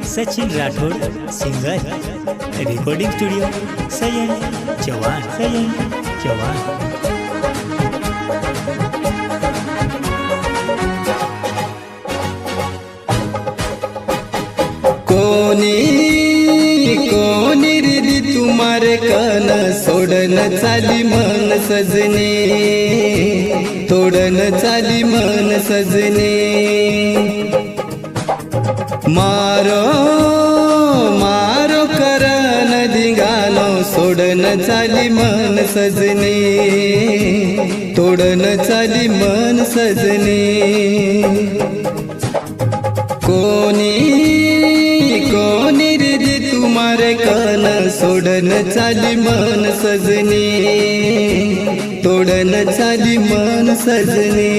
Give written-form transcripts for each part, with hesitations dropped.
Sachin Rathod singer, recording studio Sayan Chavan. कोणी रिदी तुम्हारे कन सोडन चाली मन सजने, तोडन चाली मन सजने। मारो करन धिंगाणो सोडन चाली मन सजने, तोडन चाली मन सजने। कोणी रिदी तुम्हारे कन सोडन चाली मन सजने, तोडन चाली मन सजने।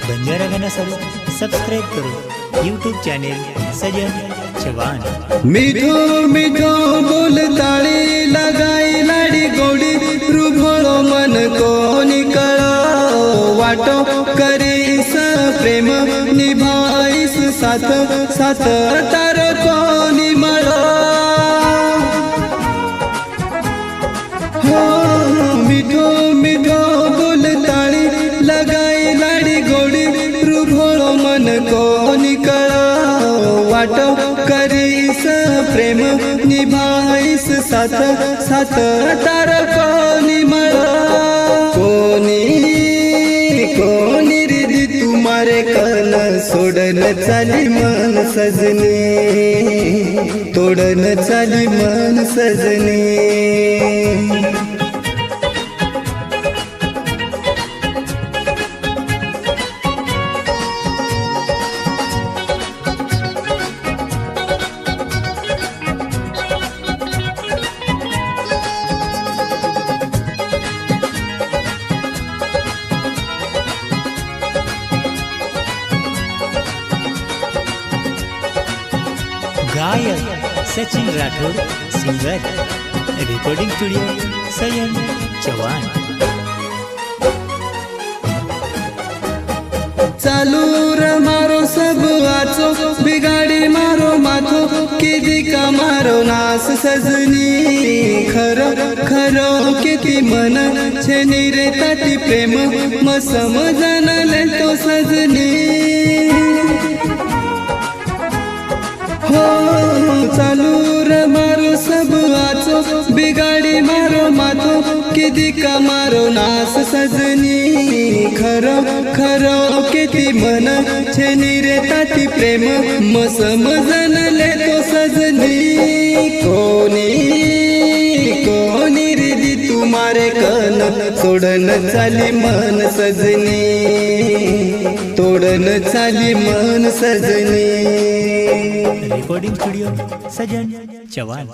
बंजारा गाना सब्सक्राइब करो यूट्यूब चैनल सजन चव्हाण। मिठो बोल ताळी लगाई लाडी गोडी, रुभळो मन कोणी कळो वाटो करीस प्रेम निभाईस साथ साथ तार कोणी मळो। हो मिठो बोल ताळी लगाई लाडी गोडी, रुभळो मन कोणी कळो वाटो करीस प्रेम निभाईस साथ साथ तार कोणी मळो। कोणी रिदी तुम्हारे कन सोडन चाली मन सजने, तोडन चाली मन सजने। गायक Sachin Rathod singer, recording studio Sayan Chavan. चालू मारो सब आचो बिगाड़ी मारो माथो, किदी का मारो नास सजनी। खरो किती मन छेनी रे ताती प्रेम म समजन ले तो सजनी। हो चालू मारो सब आचो बिगाड़ी मारो माथो, किदी का मारो नास सजनी। खरो किती मन छेनी रे ताती प्रेम म समजन ले तो सजनी। कोणी रिदी तुम्हारे कन सोडन चाली मन सजनी, तोडन चाली मन सजनी। रिकॉर्डिंग स्टुडिओ सजन चव्हाण।